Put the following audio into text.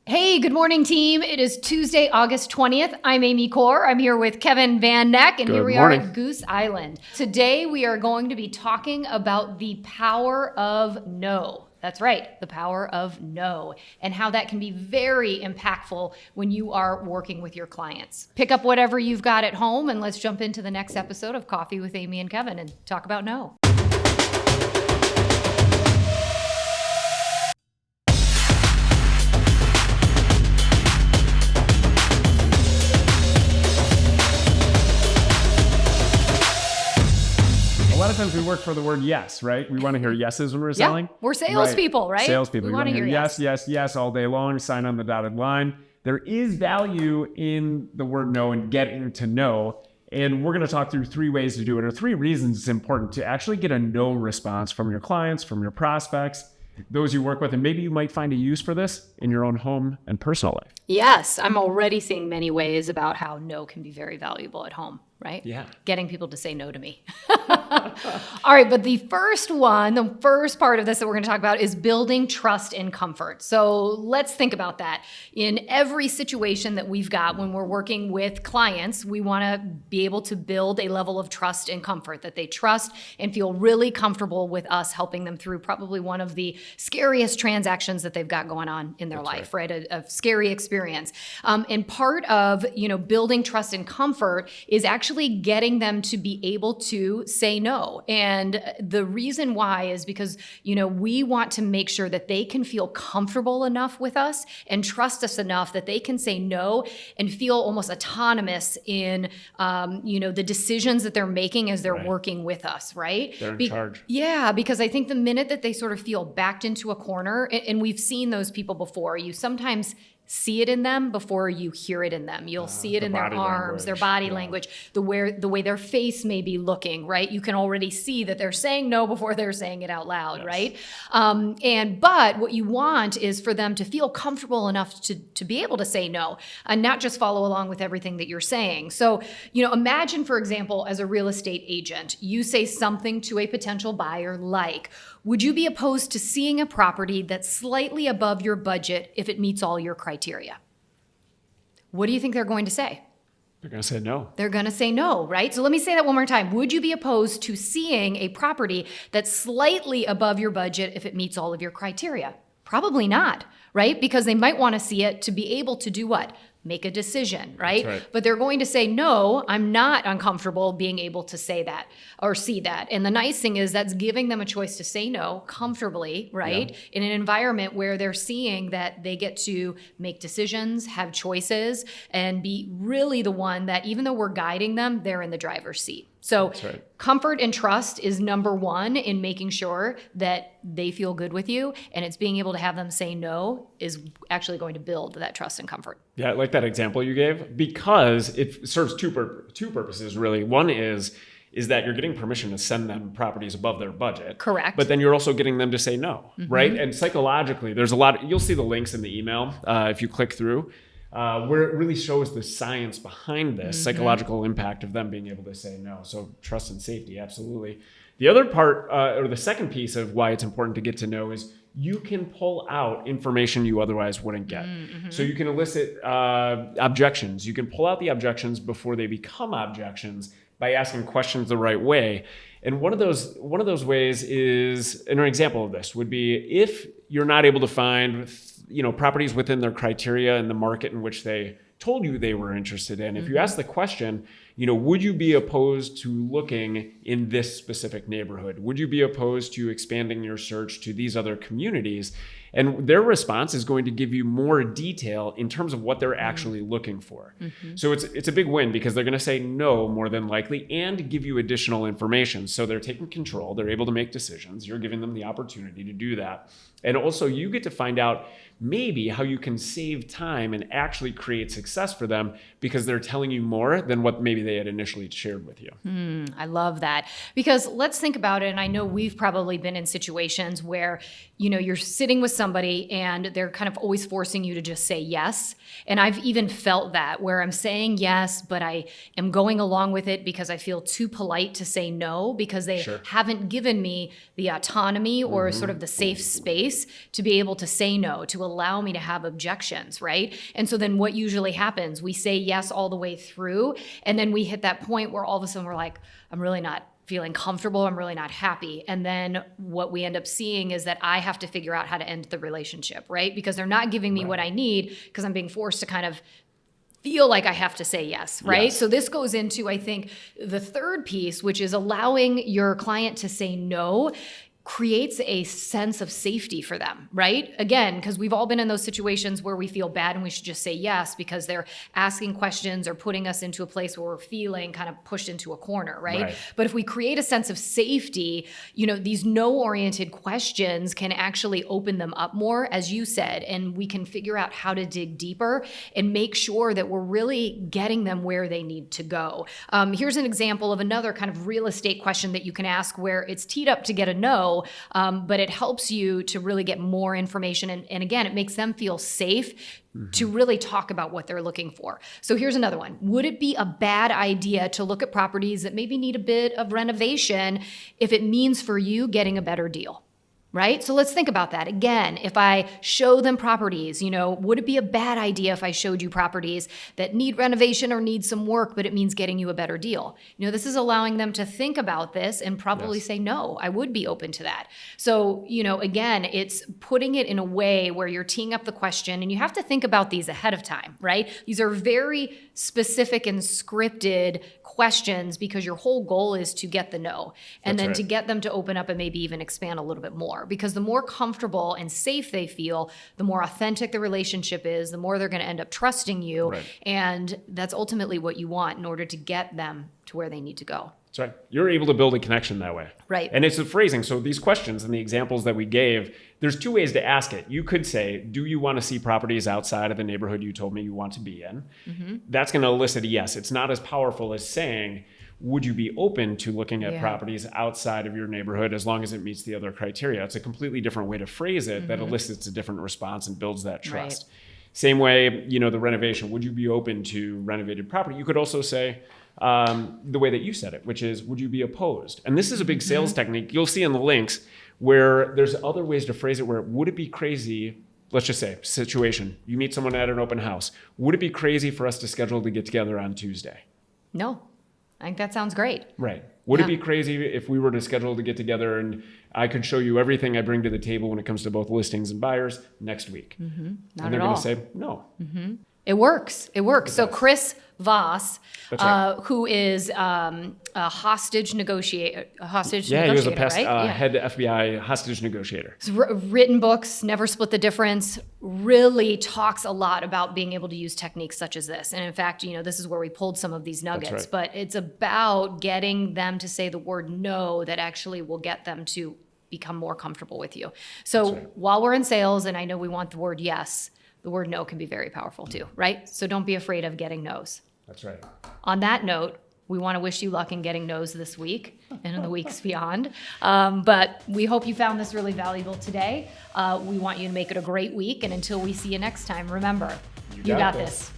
Hey, good morning, team. It is Tuesday, August 20th. I'm Amy Corr. I'm here with Kevin Van Neck, and here we are at Goose Island. Today, we are going to be talking about the power of no. That's right, the power of no, and how that can be very impactful when you are working with your clients. Pick up whatever you've got at home, and let's jump into the next episode of Coffee with Amy and Kevin and talk about no. A lot of times we work for the word yes, right? We want to hear yeses when we're selling. We're salespeople, right? Salespeople. We want to hear yes all day long, sign on the dotted line. There is value in the word no and getting to know. And we're going to talk through 3 ways to do it, or 3 reasons it's important to actually get a no response from your clients, from your prospects, those you work with. And maybe you might find a use for this in your own home and personal life. Yes, I'm already seeing many ways about how no can be very valuable at home, right? Yeah. Getting people to say no to me. All right, but the first part of this that we're going to talk about is building trust and comfort. So let's think about that. In every situation that we've got when we're working with clients, we want to be able to build a level of trust and comfort, that they trust and feel really comfortable with us helping them through probably one of the scariest transactions that they've got going on in their life, right? A scary experience. And part of, building trust and comfort is actually getting them to be able to say no. And the reason why is because, we want to make sure that they can feel comfortable enough with us and trust us enough that they can say no and feel almost autonomous in, the decisions that they're making as they're working with us, right? They're in charge. Yeah, because I think the minute that they sort of feel backed into a corner, and we've seen those people before, you sometimes see it in them before you hear it in them. You'll see it in their arms, their body language, the way their face may be looking, right? You can already see that they're saying no before they're saying it out loud, right? But what you want is for them to feel comfortable enough to be able to say no and not just follow along with everything that you're saying. So, imagine, for example, as a real estate agent, you say something to a potential buyer like, would you be opposed to seeing a property that's slightly above your budget if it meets all your criteria? What do you think they're going to say? They're going to say no. They're going to say no, right? So let me say that one more time. Would you be opposed to seeing a property that's slightly above your budget if it meets all of your criteria? Probably not, right? Because they might want to see it to be able to do what? Make a decision, right? That's right? But they're going to say, no, I'm not uncomfortable being able to say that or see that. And the nice thing is that's giving them a choice to say no comfortably, right? Yeah. In an environment where they're seeing that they get to make decisions, have choices, and be really the one that, even though we're guiding them, they're in the driver's seat. So comfort and trust is number 1 in making sure that they feel good with you, and it's being able to have them say no is actually going to build that trust and comfort. Yeah, I like that example you gave, because it serves two purposes, really. One is that you're getting permission to send them properties above their budget. Correct. But then you're also getting them to say no, right? And psychologically, there's a lot, you'll see the links in the email if you click through. Where it really shows the science behind this, psychological impact of them being able to say no. So trust and safety, absolutely. The other part, or the second piece of why it's important to get to know, is you can pull out information you otherwise wouldn't get. So you can elicit objections. You can pull out the objections before they become objections by asking questions the right way. And one of those ways is, and an example of this would be, if you're not able to find properties within their criteria in the market in which they told you they were interested in. If you ask the question, would you be opposed to looking in this specific neighborhood? Would you be opposed to expanding your search to these other communities? And their response is going to give you more detail in terms of what they're actually looking for. So it's a big win, because they're going to say no more than likely and give you additional information. So they're taking control. They're able to make decisions. You're giving them the opportunity to do that. And also you get to find out maybe how you can save time and actually create success for them, because they're telling you more than what maybe they had initially shared with you. I love that, because let's think about it. And I know we've probably been in situations where, you're sitting with somebody and they're kind of always forcing you to just say yes. And I've even felt that, where I'm saying yes, but I am going along with it because I feel too polite to say no, because they haven't given me the autonomy or sort of the safe space to be able to say no, to allow me to have objections, right? And so then what usually happens, we say yes all the way through, and then we hit that point where all of a sudden we're like, I'm really not feeling comfortable. I'm really not happy. And then what we end up seeing is that I have to figure out how to end the relationship, right? Because they're not giving me what I need because I'm being forced to kind of feel like I have to say yes, right? Yes. So this goes into, I think, the third piece, which is allowing your client to say no creates a sense of safety for them, right? Again, because we've all been in those situations where we feel bad and we should just say yes because they're asking questions or putting us into a place where we're feeling kind of pushed into a corner, right? But if we create a sense of safety, these no-oriented questions can actually open them up more, as you said, and we can figure out how to dig deeper and make sure that we're really getting them where they need to go. Here's an example of another kind of real estate question that you can ask where it's teed up to get a no, but it helps you to really get more information. And again, it makes them feel safe to really talk about what they're looking for. So here's another one. Would it be a bad idea to look at properties that maybe need a bit of renovation if it means for you getting a better deal? Right? So let's think about that. Again, if I show them properties, would it be a bad idea if I showed you properties that need renovation or need some work, but it means getting you a better deal? This is allowing them to think about this and probably say, no, I would be open to that. So, again, it's putting it in a way where you're teeing up the question, and you have to think about these ahead of time, right? These are very specific and scripted questions because your whole goal is to get the no, and then to get them to open up and maybe even expand a little bit more. Because the more comfortable and safe they feel, the more authentic the relationship is, the more they're going to end up trusting you. Right. And that's ultimately what you want in order to get them to where they need to go. That's right. You're able to build a connection that way. Right. And it's the phrasing. So these questions and the examples that we gave, there's two ways to ask it. You could say, do you want to see properties outside of the neighborhood you told me you want to be in? That's going to elicit a yes. It's not as powerful as saying, would you be open to looking at properties outside of your neighborhood as long as it meets the other criteria? It's a completely different way to phrase it that elicits a different response and builds that trust. Right. Same way, the renovation. Would you be open to renovated property? You could also say the way that you said it, which is, would you be opposed? And this is a big sales technique. You'll see in the links where there's other ways to phrase it where would it be crazy, let's just say, situation. You meet someone at an open house. Would it be crazy for us to schedule to get together on Tuesday? No. I think that sounds great. Right. Would it be crazy if we were to schedule to get together and I could show you everything I bring to the table when it comes to both listings and buyers next week? Not and at they're all. going to say no. It works. It works. So Chris Voss, That's right. who is a hostage negotiator. He was a past right? head FBI hostage negotiator. He's written books, Never Split the Difference, really talks a lot about being able to use techniques such as this. And in fact, this is where we pulled some of these nuggets. That's right. But it's about getting them to say the word no that actually will get them to become more comfortable with you. So while we're in sales, and I know we want the word yes, the word no can be very powerful too, right? So don't be afraid of getting no's. That's right. On that note, we want to wish you luck in getting no's this week and in the weeks beyond. But we hope you found this really valuable today. We want you to make it a great week. And until we see you next time, remember, you got this.